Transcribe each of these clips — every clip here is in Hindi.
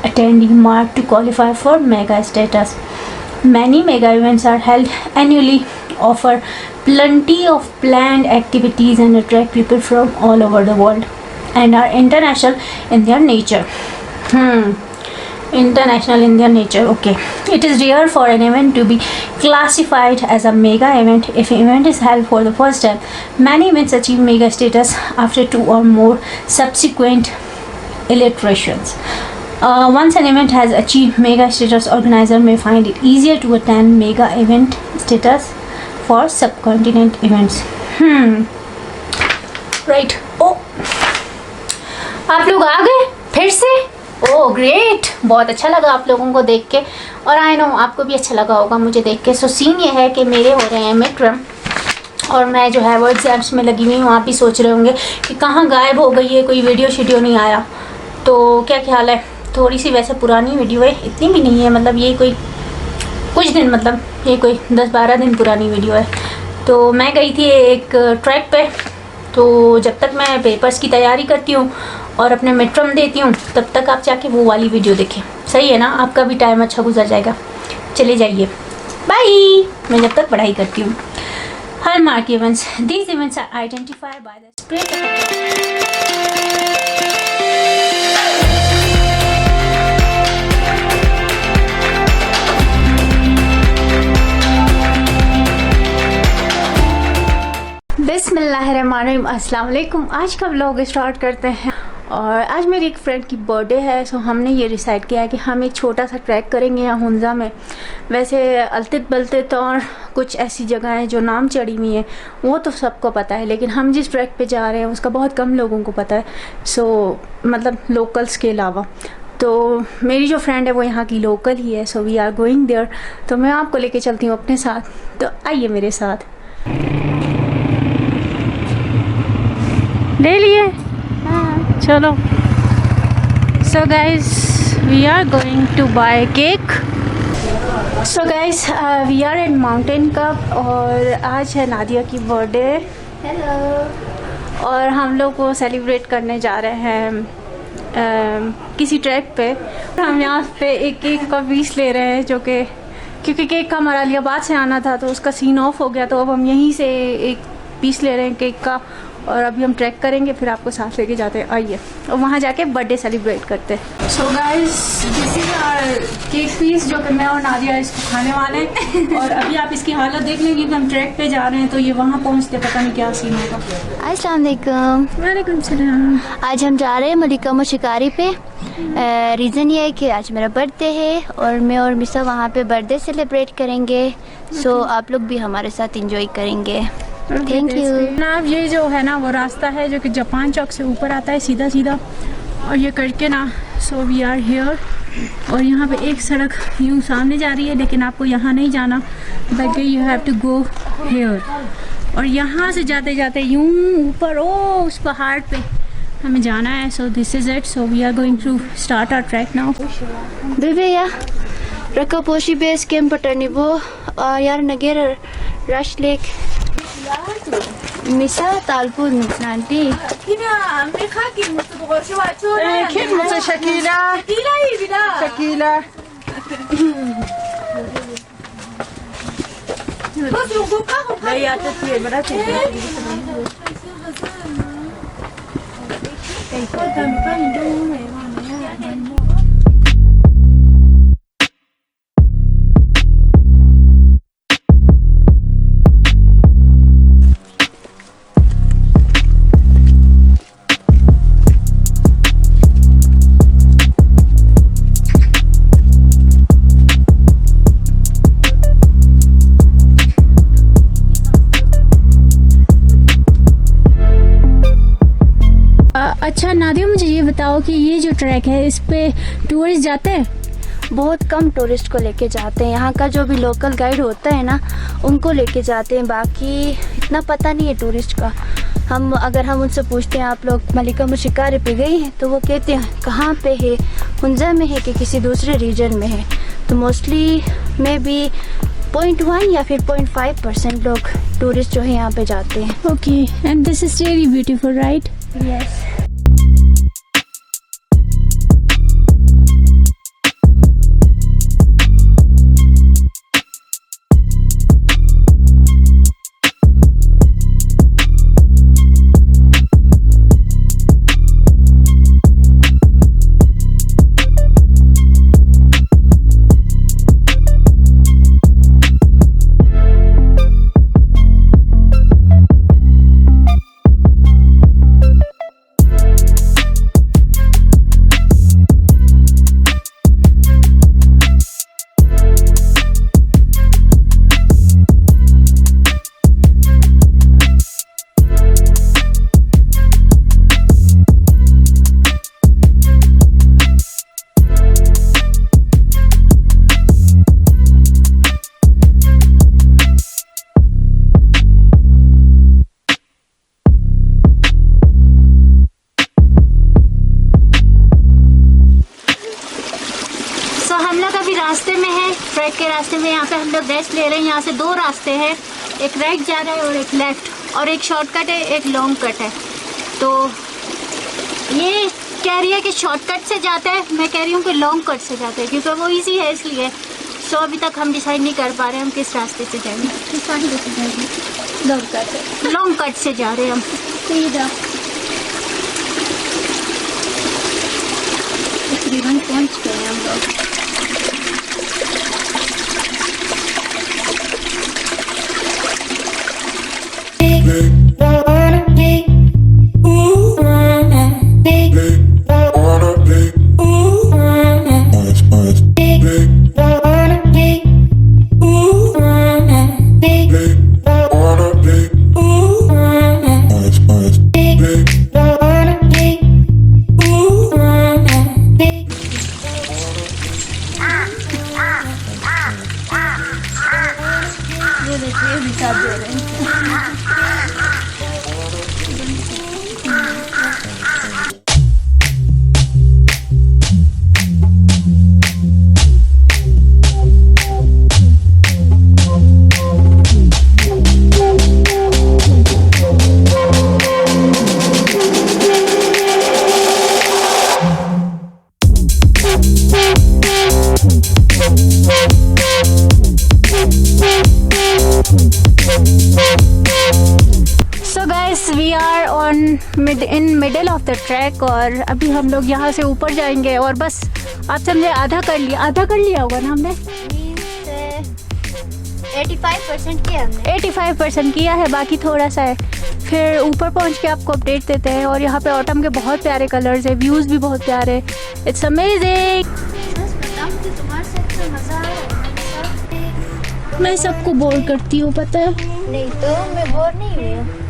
attendee mark to qualify for mega status. Many mega events are held annually, offer plenty of planned activities and attract people from all over the world and are international in their nature. International in their nature. Okay. It is rare for an event to be classified as a mega event. If an event is held for the first time, many events achieve mega status after 2 or more subsequent iterations. Once an event has achieved mega status, organizer may find it easier to attain mega event status for subcontinent events. Right. Oh, आप लोग आ गए फिर से? ओह ग्रेट, बहुत अच्छा लगा आप लोगों को देख के, और आई नो आपको भी अच्छा लगा होगा मुझे देख के. सो सीन ये है कि मेरे हो रहे हैं मिड टर्म और मैं जो है वो एग्ज़ाम्स में लगी हुई हूँ. आप भी सोच रहे होंगे कि कहाँ गायब हो गई है, कोई वीडियो शीडियो नहीं आया. तो क्या ख्याल है? थोड़ी सी वैसे पुरानी वीडियो है, इतनी भी नहीं है, मतलब ये कोई कुछ दिन, मतलब ये कोई 10-12 दिन पुरानी वीडियो है. तो मैं गई थी एक ट्रैक पे, तो जब तक मैं पेपर्स की तैयारी करती हूँ और अपने मिड टर्म देती हूँ तब तक आप जाके वो वाली वीडियो देखें. सही है ना? आपका भी टाइम अच्छा गुजर जाएगा. चले जाइए, बाय. मैं जब तक पढ़ाई करती हूँ. Hallmark events. These events are identified by the spread. बिस्मिल्लाहिर्रहमानिर्रहीम. अस्सलाम वालेकुम. आज का व्लॉग स्टार्ट करते हैं. और आज मेरी एक फ्रेंड की बर्थडे है, सो हमने ये डिसाइड किया है कि हम एक छोटा सा ट्रैक करेंगे यहाँ हुंजा में. वैसे अलतित बलतित और कुछ ऐसी जगहें जो नाम चढ़ी हुई हैं वो तो सबको पता है, लेकिन हम जिस ट्रैक पे जा रहे हैं उसका बहुत कम लोगों को पता है. सो मतलब लोकल्स के अलावा. तो मेरी जो फ्रेंड है वो यहाँ की लोकल ही है, so we are going there. तो मैं आपको लेके चलती हूँ अपने साथ, तो आइए मेरे साथ. ले लिए? हाँ चलो. So guys we are going to buy cake. So guys we are in mountain cup और आज है नादिया की बर्थडे. हेलो. और हम लोग को सेलिब्रेट करने जा रहे हैं किसी ट्रैक पे. हम यहाँ पे एक केक का पीस ले रहे हैं, जो कि क्योंकि केक का हमारा अलियाबाद से आना था तो उसका सीन ऑफ हो गया, तो अब हम यहीं से एक पीस ले रहे हैं केक का. और अभी हम ट्रैक करेंगे, फिर आपको साथ लेके जाते हैं. आइए और वहाँ जाके बर्थडे सेलिब्रेट करते हैं. So guys this is our cake piece, जो कि मैं और नादिया इसको खाने वाले हैं. और अभी आप इसकी हालत देख लेंगे कि हम ट्रैक पे जा रहे हैं, तो ये वहाँ पहुँचते पता नहीं क्या सीन होगा. अस्सलाम वालेकुम. वालेकुम सलाम. आज हम जा रहे हैं मलिका शिकारी पे. रीज़न ये है कि आज मेरा बर्थडे है और मैं और मिसा वहाँ पे बर्थडे सेलिब्रेट करेंगे. सो आप लोग भी हमारे साथ इंजॉय करेंगे. Thank you. जनाब ये जो है ना वो रास्ता है जो कि जापान चौक से ऊपर आता है सीधा सीधा, और ये करके ना. So we are here. और यहाँ पे एक सड़क यूँ सामने जा रही है, लेकिन आपको यहाँ नहीं जाना, बल्कि you have to go here. और यहाँ से जाते जाते यूँ ऊपर उस पहाड़ पे हमें जाना है. So this is it. So we are going to start our track now. Berbeda, Rakaposhi Base Camp Patarnibo, Yar Nager, Rush Lake, Misa Talpun nanti. Kina mereka kim mutu wacu. Kim mutu Shakila. Shakila ibida. Shakila. Bos yung buka ko. Daya to tiye berarti. अच्छा नादिया, मुझे ये बताओ कि ये जो ट्रैक है इस पे टूरिस्ट जाते हैं? बहुत कम टूरिस्ट को लेके जाते हैं. यहाँ का जो भी लोकल गाइड होता है ना उनको लेके जाते हैं. बाकी इतना पता नहीं है टूरिस्ट का. अगर हम उनसे पूछते हैं आप लोग मलिका शिकारी पे गई हैं, तो वो कहते हैं कहाँ पे है, हुंजा में है कि किसी दूसरे रीजन में है. तो मोस्टली मे बी 0.1 या फिर 0.5% लोग टूरिस्ट जो है यहाँ पे जाते हैं. Okay. And this is really beautiful right? Yes. So हम लोग अभी रास्ते में है, ट्रैक के रास्ते में। यहाँ पे हम लोग रेस्ट ले रहे हैं। यहाँ से 2 रास्ते हैं, एक राइट जा रहा है और एक लेफ्ट, और एक शॉर्टकट है, एक लॉन्ग कट है। तो ये कह रही है कि शॉर्टकट से जाता है, मैं कह रही हूँ कि लॉन्ग कट से जाता है क्योंकि वो इजी है इसलिए। सो अभी तक हम डिसाइड नहीं कर पा रहे हम किस रास्ते से जाएंगे। लॉन्ग कट से जा रहे हैं हम सीधा। तकरीबन पहुँच गए हम लोग। In middle of the track, और अभी हम लोग यहाँ से ऊपर जाएंगे और बस आप समझे आधा कर लिया होगा ना हमने। 85% किया हमने। 85% किया है, बाकी थोड़ा सा है। फिर ऊपर पहुँच के आपको अपडेट देते हैं। और यहाँ पे ऑटम के बहुत प्यारे कलर्स है, व्यूज़ भी बहुत प्यारे। It's amazing. मैं सबको बोर करती हूँ पता है। नहीं तो मैं बोर नहीं हुई।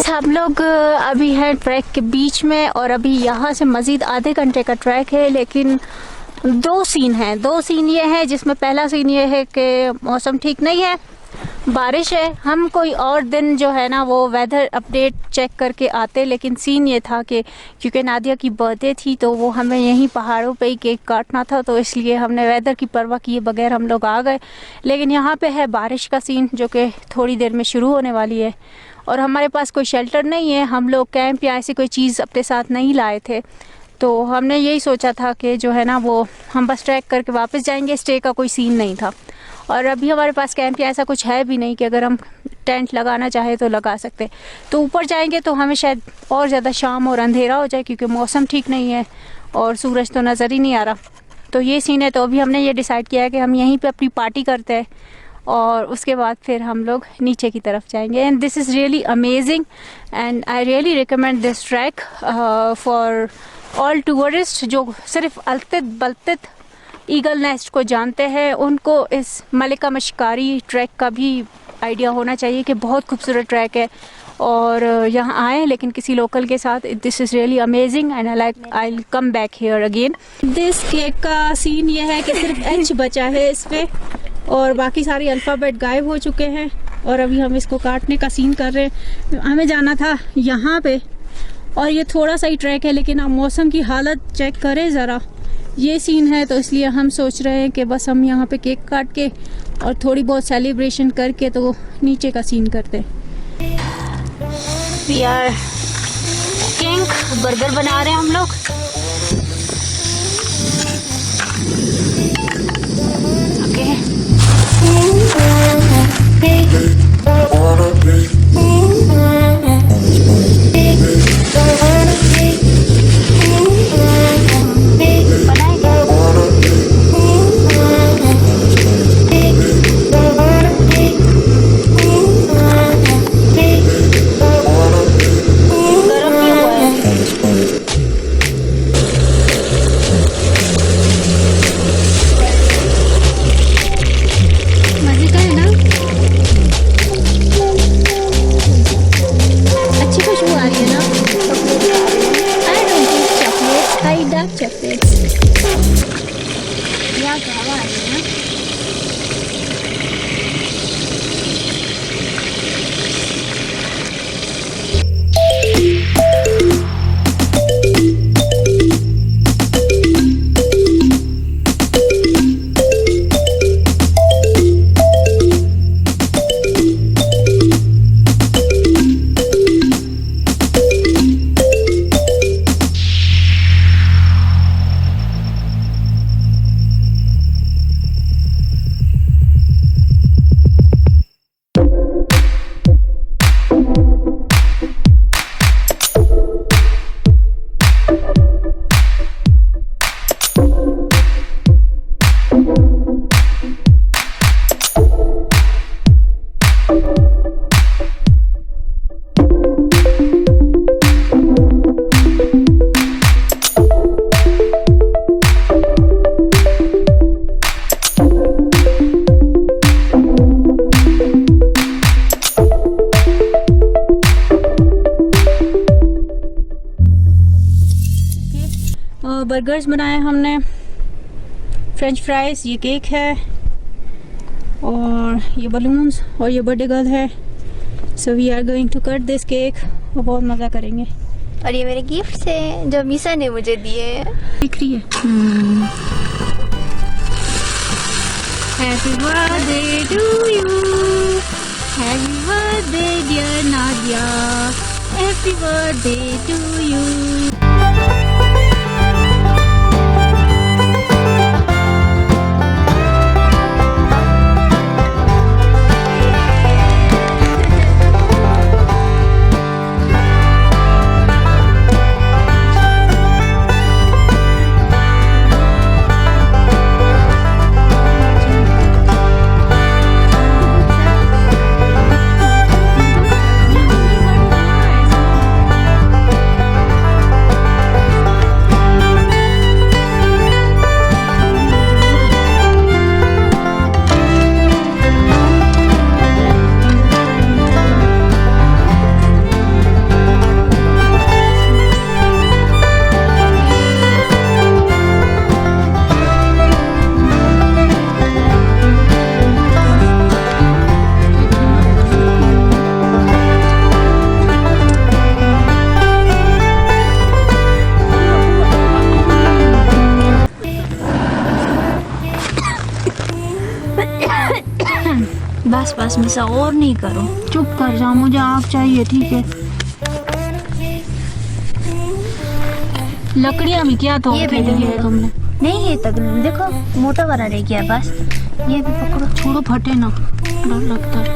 हम लोग अभी हैं ट्रैक के बीच में, और अभी यहाँ से मज़ीद आधे घंटे का ट्रैक है। लेकिन 2 सीन हैं। 2 सीन ये है जिसमें पहला सीन ये है कि मौसम ठीक नहीं है, बारिश है। हम कोई और दिन जो है ना वो वेदर अपडेट चेक करके आते, लेकिन सीन ये था कि क्योंकि नादिया की बर्थडे थी तो वो हमें यहीं पहाड़ों पे ही केक काटना था, तो इसलिए हमने वेदर की परवाह किए बगैर हम लोग आ गए। लेकिन यहाँ पे है बारिश का सीन जो कि थोड़ी देर में शुरू होने वाली है, और हमारे पास कोई शेल्टर नहीं है। हम लोग कैंप या ऐसी कोई चीज़ अपने साथ नहीं लाए थे, तो हमने यही सोचा था कि जो है ना वो हम बस ट्रैक करके वापस जाएंगे। स्टे का कोई सीन नहीं था, और अभी हमारे पास कैंप या ऐसा कुछ है भी नहीं कि अगर हम टेंट लगाना चाहे तो लगा सकते। तो ऊपर जाएंगे तो हमें शायद और ज़्यादा शाम और अंधेरा हो जाए क्योंकि मौसम ठीक नहीं है और सूरज तो नज़र ही नहीं आ रहा। तो ये सीन है। तो अभी हमने ये डिसाइड किया है कि हम यहीं पे अपनी पार्टी करते हैं और उसके बाद फिर हम लोग नीचे की तरफ जाएंगे। And this is really amazing and I really recommend this track for all tourist जो सिर्फ अलतित बलतित ईगल नेस्ट को जानते हैं। उनको इस मलिका मशकारी ट्रैक का भी आइडिया होना चाहिए कि बहुत खूबसूरत ट्रैक है और यहाँ आए लेकिन किसी लोकल के साथ। This is really amazing and I will come back here again. This cake का सीन ये है कि सिर्फ एच बचा है इस पर और बाकी सारे अल्फ़ाबेट गायब हो चुके हैं और अभी हम इसको काटने का सीन कर रहे हैं। हमें जाना था यहाँ पे और ये थोड़ा सा ही ट्रैक है, लेकिन आप मौसम की हालत चेक करें ज़रा, ये सीन है। तो इसलिए हम सोच रहे हैं कि बस हम यहाँ पे केक काट के और थोड़ी बहुत सेलिब्रेशन करके तो नीचे का सीन करते हैं। यार किंग बर्गर बना रहे हैं हम लोग। यहाँ तो हवा आ रही है। बर्गर्स बनाए हमने, फ्रेंच फ्राइज, ये केक है और ये बलून्स और ये बर्थडे गर्ल है। So we are going to cut this cake और बहुत मज़ा करेंगे। और ये मेरे गिफ्ट्स हैं जो मीसा ने मुझे दिए। दिख रही है। Happy birthday to you, happy birthday dear Nadia, happy birthday to you. बस बस मिसा और नहीं करो। चुप कर जा, मुझे आग चाहिए, ठीक है। लकड़ियाँ भी क्या तो ये भी फेंक दिया है तुमने। नहीं, ये तक देखो मोटा वाला रह गया बस। ये भी पकड़ो। छोड़ो, फटे ना, डर लगता है।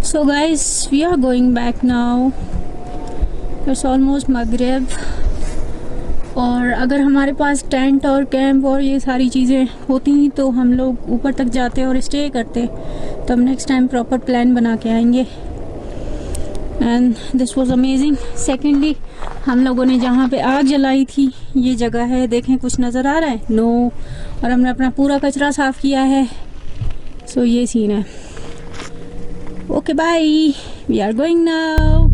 So guys, we are going back now. It's almost Maghrib. और अगर हमारे पास टेंट और कैंप और ये सारी चीज़ें होती तो हम लोग ऊपर तक जाते और स्टे करते, तो हम नेक्स्ट टाइम प्रॉपर प्लान बना के आएंगे। And this was amazing. Secondly, हम लोगों ने जहाँ पे आग जलाई थी ये जगह है, देखें कुछ नज़र आ रहा है? नो। और हमने अपना पूरा कचरा साफ़ किया है। सो ये सीन है। Okay bye, we are going now.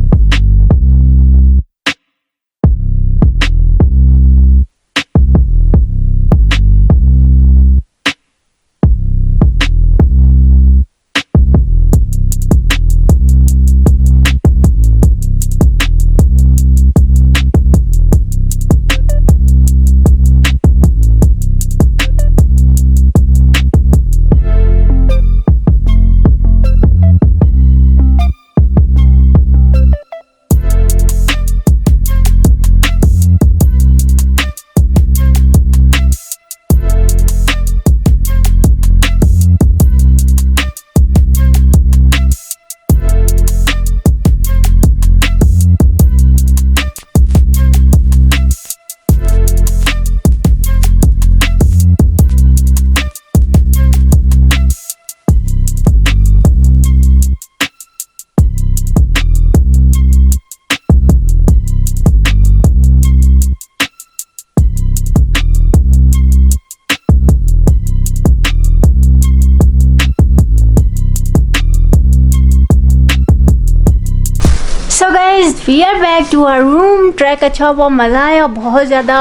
So guys we are back to our room. Track अच्छा हुआ, मज़ा आया बहुत ज़्यादा,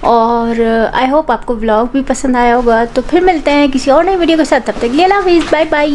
और आई होप आपको व्लॉग भी पसंद आया होगा। तो फिर मिलते हैं किसी और नई वीडियो के साथ, तब तक के लिए अल्लाह हाफिज़, बाय बाय।